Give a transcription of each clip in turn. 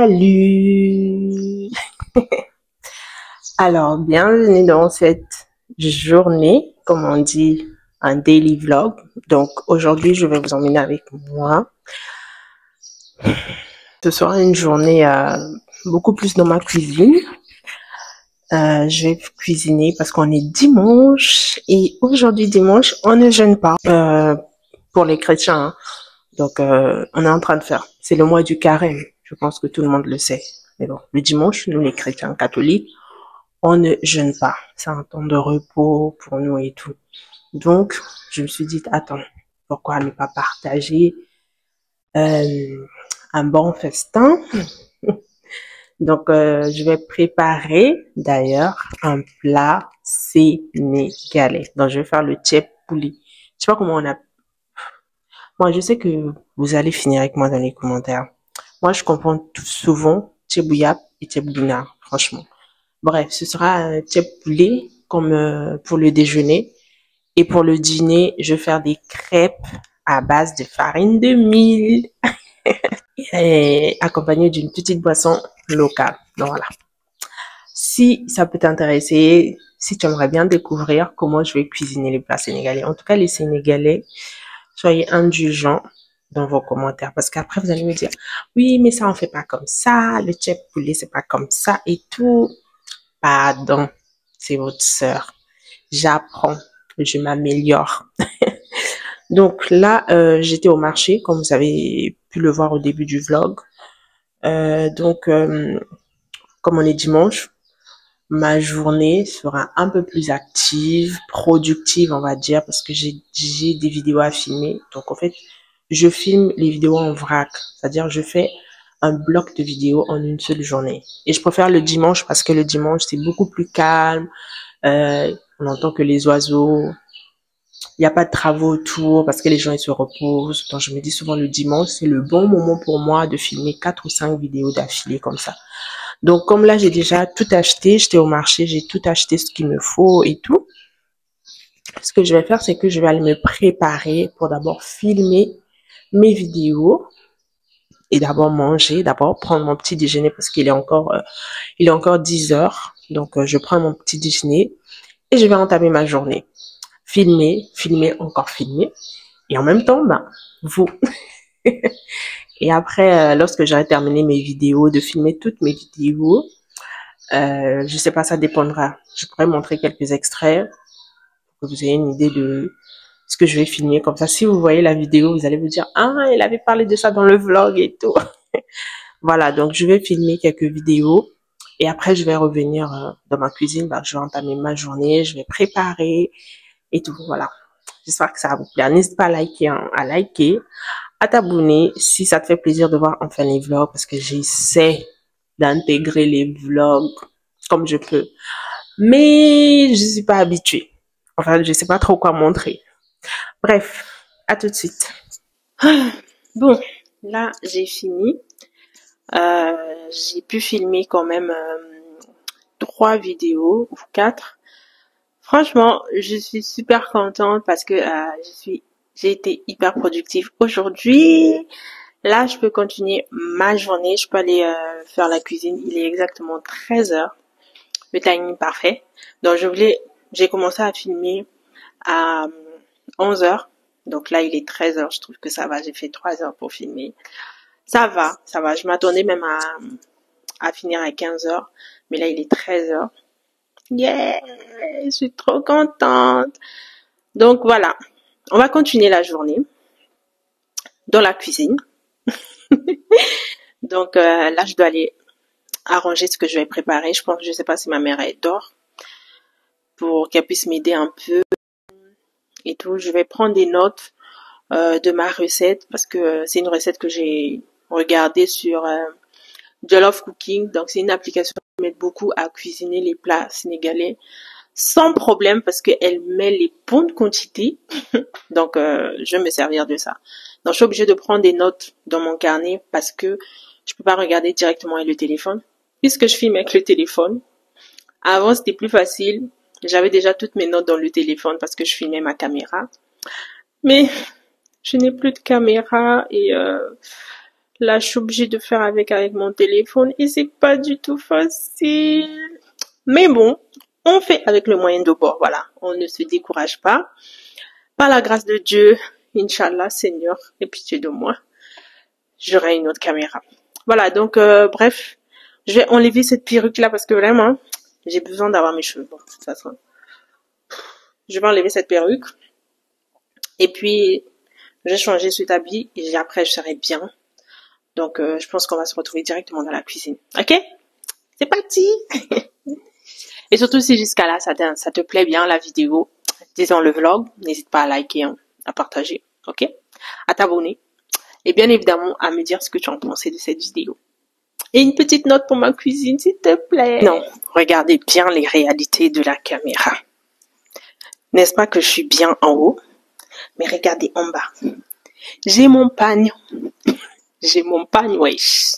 Salut! Alors, bienvenue dans cette journée, comme on dit, un daily vlog. Donc, aujourd'hui, je vais vous emmener avec moi. Ce sera une journée beaucoup plus dans ma cuisine. Je vais cuisiner parce qu'on est dimanche et aujourd'hui, dimanche, on ne jeûne pas pour les chrétiens. Hein. Donc, on est en train de faire. C'est le mois du carême. Je pense que tout le monde le sait. Mais bon, le dimanche, nous les chrétiens catholiques, on ne jeûne pas. C'est un temps de repos pour nous et tout. Donc, je me suis dit, attends, pourquoi ne pas partager un bon festin? Donc, je vais préparer d'ailleurs un plat sénégalais. Donc, je vais faire le tchèp poulet. Je sais pas comment on a. Moi, je sais que vous allez finir avec moi dans les commentaires. Moi, je comprends souvent tchèbouyap et tchèbouna, franchement. Bref, ce sera un tchèp poulet comme pour le déjeuner. Et pour le dîner, je vais faire des crêpes à base de farine de mil et accompagné d'une petite boisson locale. Donc voilà. Si ça peut t'intéresser, si tu aimerais bien découvrir comment je vais cuisiner les plats sénégalais, en tout cas les Sénégalais, soyez indulgents dans vos commentaires parce qu'après vous allez me dire oui mais ça on fait pas comme ça, le tchèp poulet c'est pas comme ça et tout. Pardon, c'est votre sœur. J'apprends, je m'améliore. Donc là, j'étais au marché, comme vous avez pu le voir au début du vlog. Comme on est dimanche, ma journée sera un peu plus active, productive, on va dire, parce que j'ai des vidéos à filmer. Donc en fait, je filme les vidéos en vrac, c'est-à-dire je fais un bloc de vidéos en une seule journée. Et je préfère le dimanche parce que le dimanche, c'est beaucoup plus calme. On entend que les oiseaux, il n'y a pas de travaux autour parce que les gens ils se reposent. Donc je me dis souvent le dimanche, c'est le bon moment pour moi de filmer 4 ou 5 vidéos d'affilée comme ça. Donc comme là j'ai déjà tout acheté, j'étais au marché, j'ai tout acheté ce qu'il me faut et tout. Ce que je vais faire, c'est que je vais aller me préparer pour d'abord filmer mes vidéos et d'abord manger, d'abord prendre mon petit déjeuner parce qu'il est encore 10 heures. Donc je prends mon petit déjeuner et je vais entamer ma journée. Filmer, encore filmer. Et en même temps, ben, vous. Et après, lorsque j'aurai terminé mes vidéos, de filmer toutes mes vidéos, je sais pas, ça dépendra. Je pourrais montrer quelques extraits pour que vous ayez une idée de ce que je vais filmer. Comme ça, si vous voyez la vidéo, vous allez vous dire, ah, il avait parlé de ça dans le vlog et tout. Voilà, donc je vais filmer quelques vidéos. Et après, je vais revenir dans ma cuisine. Ben, je vais entamer ma journée, je vais préparer et tout. Voilà. J'espère que ça va vous plaire. N'hésite pas à liker, à t'abonner si ça te fait plaisir de voir enfin les vlogs parce que j'essaie d'intégrer les vlogs comme je peux. Mais je suis pas habituée. Enfin, je sais pas trop quoi montrer. Bref, à tout de suite. Bon, là, j'ai fini. J'ai pu filmer quand même 3 vidéos ou 4. Franchement, je suis super contente parce que j'ai été hyper productive aujourd'hui. Là, je peux continuer ma journée. Je peux aller faire la cuisine. Il est exactement 13 heures. Le timing parfait. Donc, j'ai commencé à filmer à 11 heures. Donc là, il est 13 heures. Je trouve que ça va. J'ai fait 3 heures pour filmer. Ça va. Je m'attendais même à finir à 15 heures. Mais là, il est 13 heures. Yeah! Je suis trop contente. Donc voilà. On va continuer la journée dans la cuisine. Donc là, je dois aller arranger ce que je vais préparer. Je sais pas si ma mère elle dort pour qu'elle puisse m'aider un peu et tout. Je vais prendre des notes de ma recette parce que c'est une recette que j'ai regardée sur Jollof Cooking. Donc c'est une application qui m'aide beaucoup à cuisiner les plats sénégalais sans problème parce qu'elle met les bonnes quantités. Donc je vais me servir de ça. Donc je suis obligée de prendre des notes dans mon carnet parce que je peux pas regarder directement avec le téléphone puisque je filme avec le téléphone. Avant c'était plus facile. J'avais déjà toutes mes notes dans le téléphone parce que je filmais ma caméra. Mais je n'ai plus de caméra et Là, je suis obligée de faire avec mon téléphone et c'est pas du tout facile. Mais bon, on fait avec le moyen de bord. Voilà, on ne se décourage pas. Par la grâce de Dieu, Inch'Allah, Seigneur, aie pitié de moi, j'aurai une autre caméra. Voilà, donc bref, je vais enlever cette perruque là parce que vraiment, j'ai besoin d'avoir mes cheveux. Bon, de toute façon, je vais enlever cette perruque et puis je vais changer cet habit et après je serai bien. Donc je pense qu'on va se retrouver directement dans la cuisine. Ok? C'est parti. Et surtout si jusqu'à là ça te plaît bien la vidéo, disons le vlog, n'hésite pas à liker, hein, à partager, ok? À t'abonner et bien évidemment à me dire ce que tu en pensais de cette vidéo. Et une petite note pour ma cuisine, s'il te plaît. Non, regardez bien les réalités de la caméra. N'est-ce pas que je suis bien en haut? Mais regardez en bas. J'ai mon pagne. J'ai mon pagne, wesh.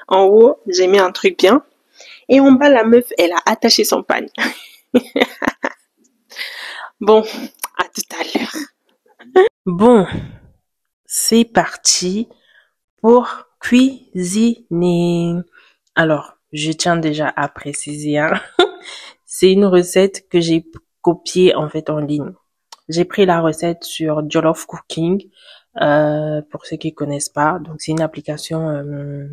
En haut, j'ai mis un truc bien. Et en bas, la meuf, elle a attaché son pagne. Bon, à tout à l'heure. Bon, c'est parti pour cuisiner. Alors, je tiens déjà à préciser, hein, c'est une recette que j'ai copiée en fait en ligne. J'ai pris la recette sur Jollof Cooking, pour ceux qui connaissent pas. Donc, c'est une application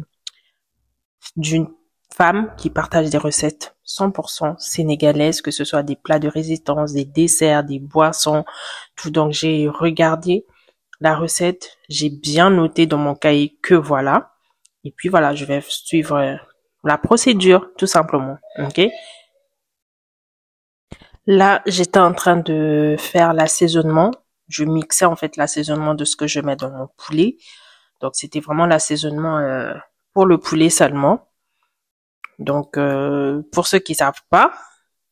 d'une femme qui partage des recettes 100% sénégalaises, que ce soit des plats de résistance, des desserts, des boissons, tout. Donc, j'ai regardé la recette, j'ai bien noté dans mon cahier que voilà. Et puis voilà, je vais suivre la procédure, tout simplement. Ok. Là, j'étais en train de faire l'assaisonnement. Je mixais en fait l'assaisonnement de ce que je mets dans mon poulet. Donc, c'était vraiment l'assaisonnement pour le poulet seulement. Donc, pour ceux qui savent pas,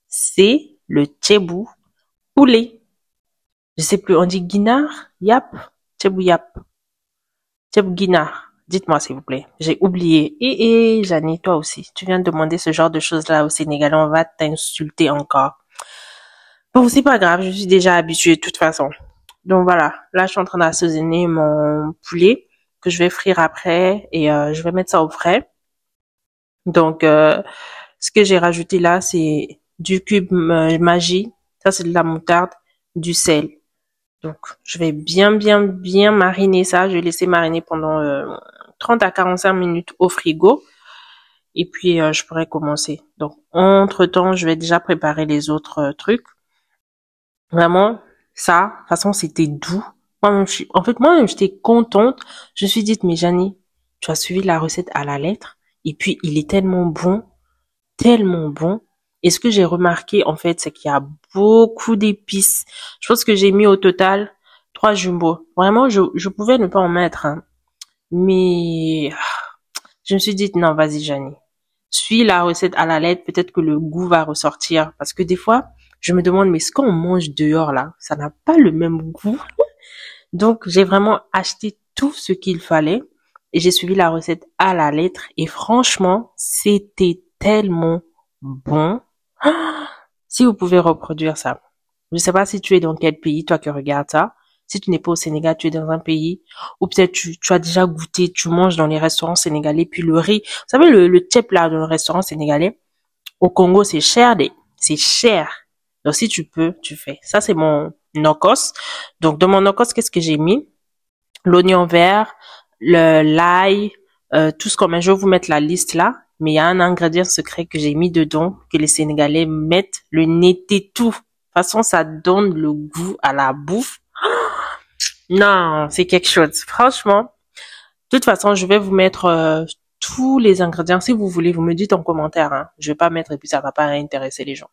c'est le tchébou poulet. Je sais plus, on dit guinard, yap, tchébou yap, tchébou guinard. Dites-moi s'il vous plaît, j'ai oublié. Et Janie, toi aussi, tu viens de demander ce genre de choses-là au Sénégal, on va t'insulter encore. Bon, c'est pas grave, je suis déjà habituée de toute façon. Donc voilà, là je suis en train d'assaisonner mon poulet que je vais frire après et je vais mettre ça au frais. Donc ce que j'ai rajouté là, c'est du cube Maggi, ça c'est de la moutarde, du sel. Donc je vais bien mariner ça, je vais laisser mariner pendant 30 à 45 minutes au frigo. Et puis, je pourrais commencer. Donc, entre-temps, je vais déjà préparer les autres trucs. Vraiment, ça, de toute façon, c'était doux. Moi-même, j'étais contente. Je me suis dit, mais Janie, tu as suivi la recette à la lettre. Et puis, il est tellement bon. Tellement bon. Et ce que j'ai remarqué, en fait, c'est qu'il y a beaucoup d'épices. Je pense que j'ai mis au total 3 jumbo. Vraiment, je pouvais ne pas en mettre, hein. Mais, je me suis dit, non, vas-y, Janie. Suis la recette à la lettre, peut-être que le goût va ressortir. Parce que des fois, je me demande, mais ce qu'on mange dehors là, ça n'a pas le même goût. Donc, j'ai vraiment acheté tout ce qu'il fallait et j'ai suivi la recette à la lettre. Et franchement, c'était tellement bon. Si vous pouvez reproduire ça. Je sais pas si tu es dans quel pays, toi qui regardes ça. Si tu n'es pas au Sénégal, tu es dans un pays, ou peut-être tu as déjà goûté, tu manges dans les restaurants sénégalais, puis le riz. Vous savez, le tchèp là, dans le restaurant sénégalais, au Congo, c'est cher, c'est cher. Donc, si tu peux, tu fais. Ça, c'est mon nokos. Donc, dans mon nokos, qu'est-ce que j'ai mis? L'oignon vert, l'ail, tout ce qu'on met. Je vais vous mettre la liste là. Mais il y a un ingrédient secret que j'ai mis dedans, que les Sénégalais mettent, le nété tout. De toute façon, ça donne le goût à la bouffe. Non, c'est quelque chose. Franchement, de toute façon, je vais vous mettre tous les ingrédients. Si vous voulez, vous me dites en commentaire. Hein. Je vais pas mettre et puis ça va pas intéresser les gens.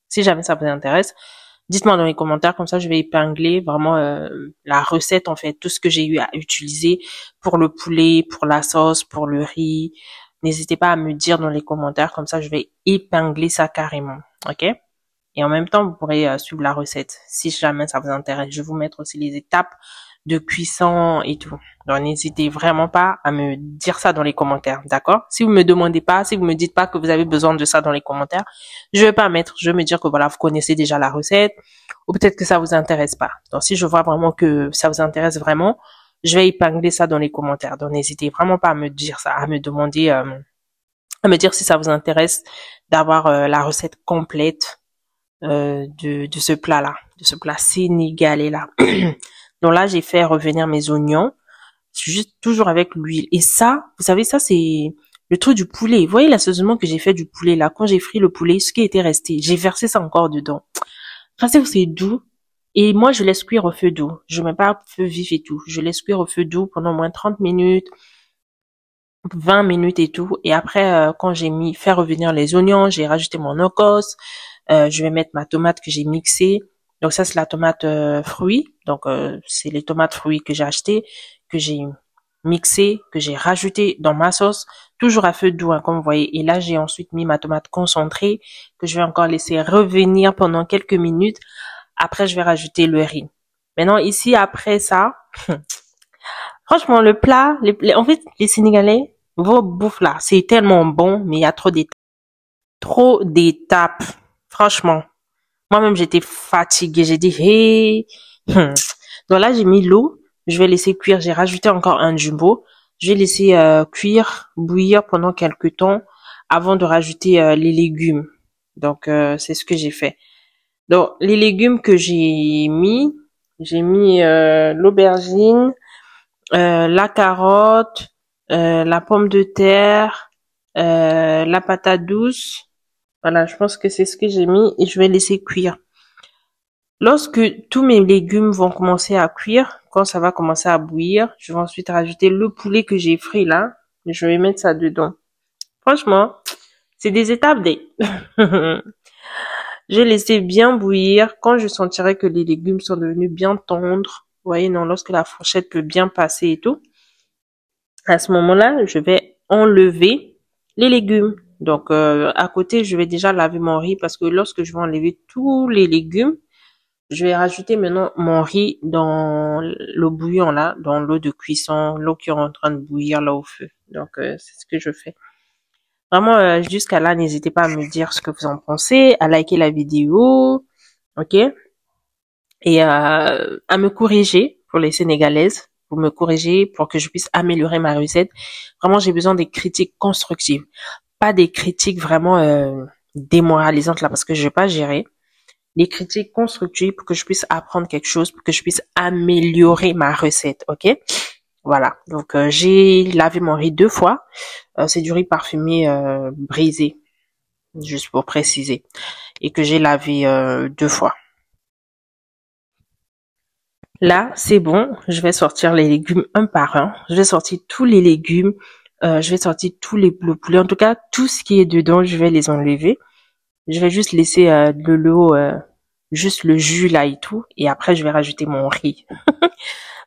Si jamais ça vous intéresse, dites-moi dans les commentaires. Comme ça, je vais épingler vraiment la recette, en fait. Tout ce que j'ai eu à utiliser pour le poulet, pour la sauce, pour le riz. N'hésitez pas à me dire dans les commentaires. Comme ça, je vais épingler ça carrément. OK? Et en même temps, vous pourrez suivre la recette si jamais ça vous intéresse. Je vais vous mettre aussi les étapes de cuisson et tout. Donc, n'hésitez vraiment pas à me dire ça dans les commentaires, d'accord? Si vous me demandez pas, si vous me dites pas que vous avez besoin de ça dans les commentaires, je vais pas mettre. Je vais me dire que voilà, vous connaissez déjà la recette ou peut-être que ça vous intéresse pas. Donc, si je vois vraiment que ça vous intéresse vraiment, Je vais épingler ça dans les commentaires. Donc, n'hésitez vraiment pas à me dire ça, à me demander, à me dire si ça vous intéresse d'avoir la recette complète de ce plat-là, de ce plat sénégalais-là. Donc là, j'ai fait revenir mes oignons, juste toujours avec l'huile. Et ça, vous savez, ça c'est le truc du poulet. Vous voyez l'assaisonnement que j'ai fait du poulet là, quand j'ai frit le poulet, ce qui était resté, j'ai versé ça encore dedans. Enfin, c'est doux. Et moi, je laisse cuire au feu doux. Je mets pas feu vif et tout. Je laisse cuire au feu doux pendant au moins 30 minutes, 20 minutes et tout. Et après, quand j'ai fait revenir les oignons, j'ai rajouté mon ocos. Je vais mettre ma tomate que j'ai mixée. Donc ça, c'est la tomate fruit. Donc c'est les tomates fruits que j'ai achetées, que j'ai mixées, que j'ai rajouté dans ma sauce, toujours à feu doux, hein, comme vous voyez. Et là, j'ai ensuite mis ma tomate concentrée que je vais encore laisser revenir pendant quelques minutes. Après, je vais rajouter le riz. Maintenant, ici, après ça, franchement, le plat, en fait, les Sénégalais, vos bouffes là, c'est tellement bon, mais il y a trop d'étapes. Trop d'étapes. Franchement. Moi-même, j'étais fatiguée. J'ai dit, hey. Donc là, j'ai mis l'eau. Je vais laisser cuire. J'ai rajouté encore un jumbo. Je vais laisser cuire, bouillir pendant quelques temps avant de rajouter les légumes. Donc, c'est ce que j'ai fait. Donc, les légumes que j'ai mis l'aubergine, la carotte, la pomme de terre, la patate douce. Voilà, je pense que c'est ce que j'ai mis et je vais laisser cuire. Lorsque tous mes légumes vont commencer à cuire, quand ça va commencer à bouillir, je vais ensuite rajouter le poulet que j'ai frit là. Je vais mettre ça dedans. Franchement, c'est des étapes des. Je vais laisser bien bouillir. Quand je sentirai que les légumes sont devenus bien tendres, vous voyez, non, lorsque la fourchette peut bien passer et tout, à ce moment-là, je vais enlever les légumes. Donc, à côté, je vais déjà laver mon riz parce que lorsque je vais enlever tous les légumes, je vais rajouter maintenant mon riz dans l'eau bouillon là, dans l'eau de cuisson, l'eau qui est en train de bouillir là au feu. Donc, c'est ce que je fais. Vraiment, jusqu'à là, n'hésitez pas à me dire ce que vous en pensez, à liker la vidéo, ok? Et à me corriger pour les Sénégalaises, pour me corriger, pour que je puisse améliorer ma recette. Vraiment, j'ai besoin des critiques constructives, pas des critiques vraiment démoralisantes là, parce que je vais pas gérer. Des critiques constructives pour que je puisse apprendre quelque chose, pour que je puisse améliorer ma recette, ok? Voilà, donc j'ai lavé mon riz 2 fois. C'est du riz parfumé brisé, juste pour préciser, et que j'ai lavé 2 fois. Là, c'est bon, je vais sortir les légumes un par un. Je vais sortir tous les légumes, je vais sortir le poulet. En tout cas, tout ce qui est dedans, je vais les enlever. Je vais juste laisser de l'eau, juste le jus là et tout. Et après, je vais rajouter mon riz.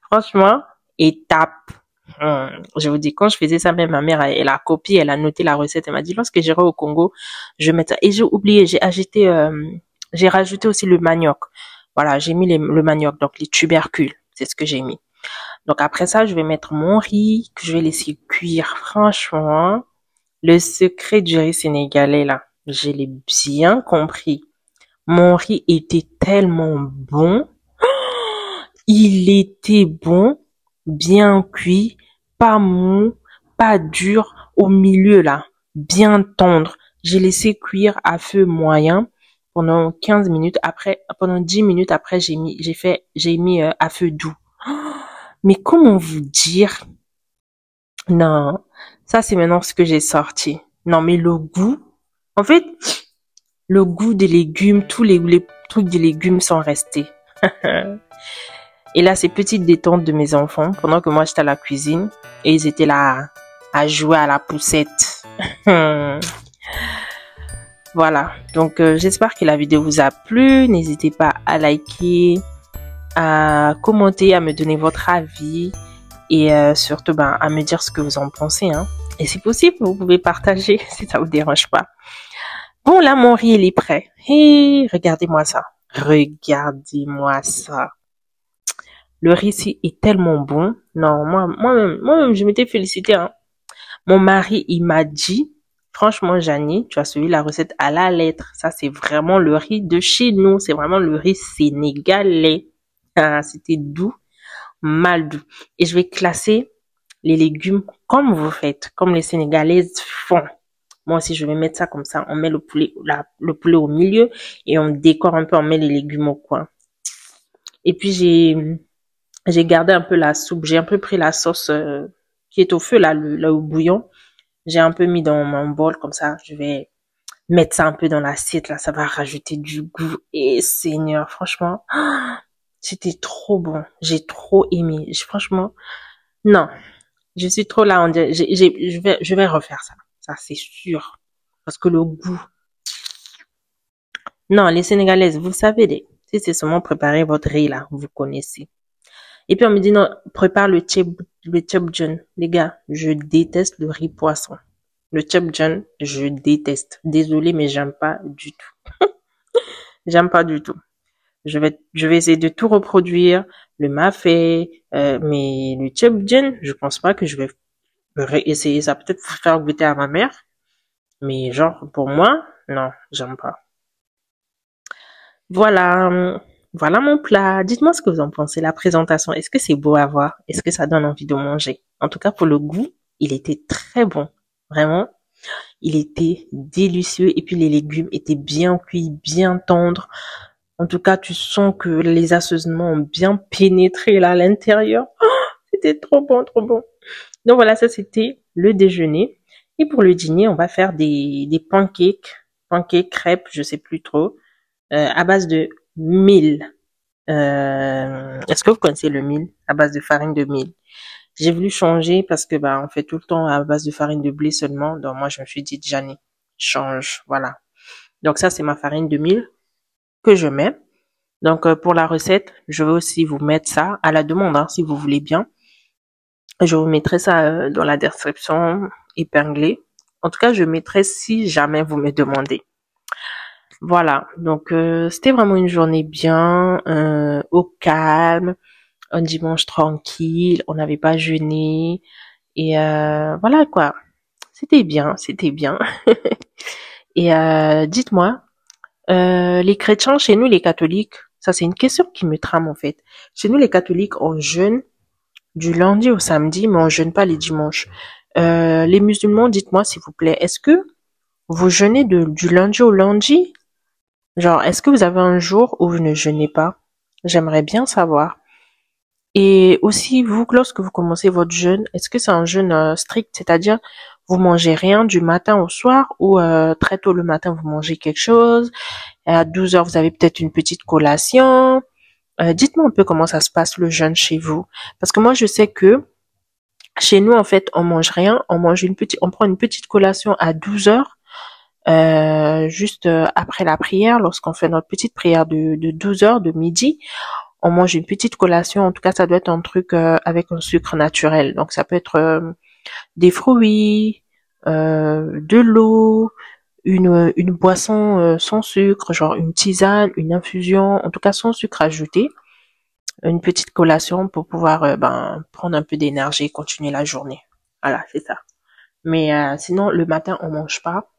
Franchement, étape. Je vous dis, quand je faisais ça, même ma mère, elle a copié, elle a noté la recette. Elle m'a dit, lorsque j'irai au Congo, je vais mettre ça. Et j'ai oublié, j'ai rajouté aussi le manioc. Voilà, j'ai mis le manioc, donc les tubercules. C'est ce que j'ai mis. Donc après ça, je vais mettre mon riz, que je vais laisser cuire. Franchement, le secret du riz sénégalais, là, je l'ai bien compris. Mon riz était tellement bon. Il était bon, bien cuit, pas mou, pas dur, au milieu là, bien tendre. J'ai laissé cuire à feu moyen pendant 15 minutes. Après, pendant 10 minutes après, j'ai mis à feu doux. Mais comment vous dire? Non, ça c'est maintenant ce que j'ai sorti. Non, mais le goût, en fait, le goût des légumes, tous les trucs des légumes sont restés. Et là, ces petites détentes de mes enfants, pendant que moi j'étais à la cuisine, et ils étaient là à jouer à la poussette. Voilà, donc j'espère que la vidéo vous a plu. N'hésitez pas à liker, à commenter, à me donner votre avis et surtout à me dire ce que vous en pensez. Hein. Et si possible, vous pouvez partager si ça vous dérange pas. Bon, là, mon riz, il est prêt. Et regardez-moi ça. Regardez-moi ça. Le riz ici est tellement bon. Non, moi-même, je m'étais félicitée. Hein. Mon mari, il m'a dit, franchement, Janie, tu as suivi la recette à la lettre. Ça, c'est vraiment le riz de chez nous. C'est vraiment le riz sénégalais. Ah, c'était doux. mal doux. Et je vais classer les légumes comme vous faites, comme les Sénégalaises font. Moi aussi, je vais mettre ça comme ça. On met le poulet, le poulet au milieu et on décore un peu, on met les légumes au coin. Et puis, j'ai gardé un peu la soupe. J'ai un peu pris la sauce qui est au feu, là, au bouillon. J'ai un peu mis dans mon bol comme ça. Je vais mettre ça un peu dans l'assiette, là. Ça va rajouter du goût. Et Seigneur, franchement, c'était trop bon. J'ai trop aimé. Franchement, non. Je suis trop là. Je vais refaire ça. Ça, c'est sûr. Parce que le goût. Non, les Sénégalaises, vous savez, si c'est seulement préparer votre riz, là, vous connaissez. Et puis, on me dit, non, prépare le tchèbdjen. Les gars, je déteste le riz poisson. Le tchèbdjen, je déteste. Désolée, mais j'aime pas du tout. J'aime pas du tout. Je vais essayer de tout reproduire, le mafé, mais le tchèbdjen, je pense pas que je vais essayer ça. Peut-être faire goûter à ma mère, mais genre, pour moi, non, j'aime pas. Voilà, voilà mon plat. Dites-moi ce que vous en pensez, la présentation. Est-ce que c'est beau à voir? Est-ce que ça donne envie de manger? En tout cas, pour le goût, il était très bon. Vraiment, il était délicieux. Et puis, les légumes étaient bien cuits, bien tendres. En tout cas, tu sens que les assaisonnements ont bien pénétré là à l'intérieur. Oh, c'était trop bon, trop bon. Donc voilà, ça c'était le déjeuner. Et pour le dîner, on va faire des pancakes, crêpes, je sais plus trop. À base de mil. Est-ce que vous connaissez le mil? À base de farine de mil. J'ai voulu changer parce que on fait tout le temps à base de farine de blé seulement. Donc moi je me suis dit Jani, change, voilà. Donc ça c'est ma farine de mil que je mets. Donc pour la recette, je vais aussi vous mettre ça à la demande hein, si vous voulez bien. Je vous mettrai ça dans la description épinglée. En tout cas, je mettrai si jamais vous me demandez. Voilà, donc c'était vraiment une journée bien, au calme, un dimanche tranquille, on n'avait pas jeûné et voilà quoi. C'était bien, c'était bien. Et dites-moi, les chrétiens, chez nous les catholiques, ça c'est une question qui me trame en fait. Chez nous les catholiques, on jeûne du lundi au samedi, mais on jeûne pas les dimanches. Les musulmans, dites-moi s'il vous plaît, est-ce que vous jeûnez du lundi au lundi? Genre, est-ce que vous avez un jour où vous ne jeûnez pas? J'aimerais bien savoir. Et aussi, vous, lorsque vous commencez votre jeûne, est-ce que c'est un jeûne strict, c'est-à-dire vous mangez rien du matin au soir ou très tôt le matin vous mangez quelque chose, et à 12 heures vous avez peut-être une petite collation. Dites-moi un peu comment ça se passe le jeûne chez vous, parce que moi je sais que chez nous en fait on mange rien, on prend une petite collation à 12 heures. Juste après la prière, lorsqu'on fait notre petite prière de 12 heures de midi, on mange une petite collation. En tout cas, ça doit être un truc avec un sucre naturel. Donc, ça peut être des fruits, de l'eau, une boisson sans sucre, genre une tisane, une infusion, en tout cas sans sucre ajouté. Une petite collation pour pouvoir prendre un peu d'énergie et continuer la journée. Voilà, c'est ça. Mais sinon, le matin, on mange pas.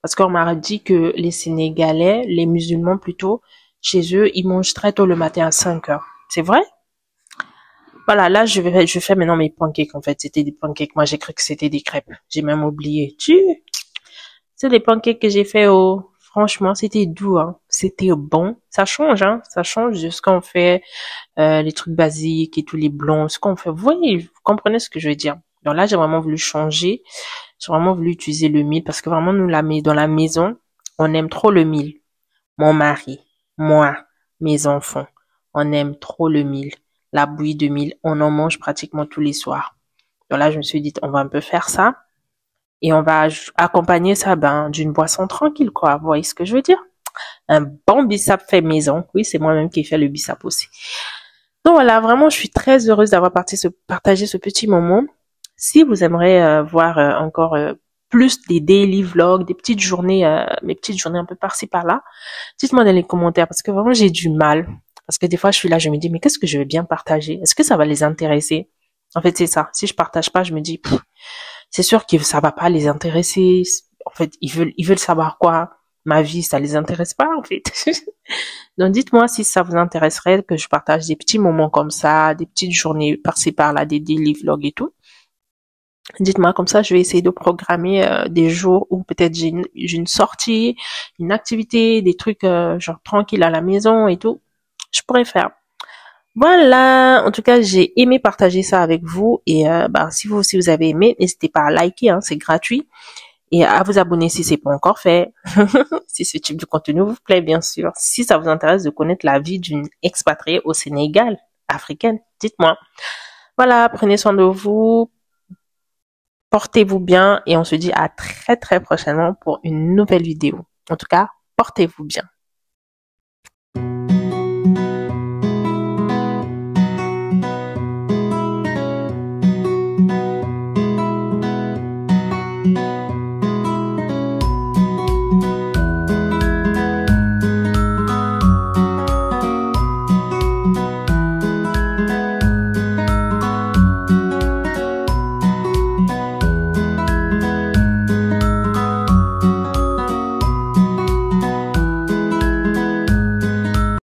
Parce qu'on m'a dit que les Sénégalais, les musulmans plutôt, chez eux, ils mangent très tôt le matin à 5 heures. C'est vrai? Voilà, là, je fais maintenant mes pancakes, en fait. C'était des pancakes. Moi, j'ai cru que c'était des crêpes. J'ai même oublié. C'est des pancakes que j'ai fait franchement, c'était doux, hein. C'était bon. Ça change, hein. Ça change de ce qu'on fait, les trucs basiques et tous les blonds, ce qu'on fait. Vous voyez, vous comprenez ce que je veux dire. Donc là, j'ai vraiment voulu changer. J'ai vraiment voulu utiliser le mil parce que vraiment, nous, dans la maison, on aime trop le mil. Mon mari, moi, mes enfants, on aime trop le mil. La bouillie de mil, on en mange pratiquement tous les soirs. Donc là, je me suis dit, on va un peu faire ça et on va accompagner ça d'une boisson tranquille, quoi. Vous voyez ce que je veux dire? Un bon bissap fait maison. Oui, c'est moi-même qui ai fait le bissap aussi. Donc voilà, vraiment, je suis très heureuse d'avoir partagé ce petit moment. Si vous aimeriez voir encore plus des daily vlogs, des petites journées, mes petites journées un peu par-ci par-là, dites-moi dans les commentaires parce que vraiment j'ai du mal. Parce que des fois je suis là, je me dis mais qu'est-ce que je vais bien partager? Est-ce que ça va les intéresser? En fait c'est ça. Si je partage pas, je me dis c'est sûr que ça va pas les intéresser. En fait ils veulent savoir quoi? ma vie, ça les intéresse pas, en fait. Donc, dites-moi si ça vous intéresserait que je partage des petits moments comme ça, des petites journées par-ci par-là, des daily vlogs et tout. Dites-moi, comme ça, je vais essayer de programmer des jours où peut-être j'ai une sortie, une activité, des trucs genre tranquille à la maison et tout. Je pourrais faire. Voilà, en tout cas, j'ai aimé partager ça avec vous et bah, si vous aussi vous avez aimé, n'hésitez pas à liker, hein, c'est gratuit, et à vous abonner si c'est pas encore fait. Si ce type de contenu vous plaît, bien sûr. Si ça vous intéresse de connaître la vie d'une expatriée au Sénégal, africaine, dites-moi. Voilà, prenez soin de vous, portez-vous bien et on se dit à très très prochainement pour une nouvelle vidéo. En tout cas, portez-vous bien.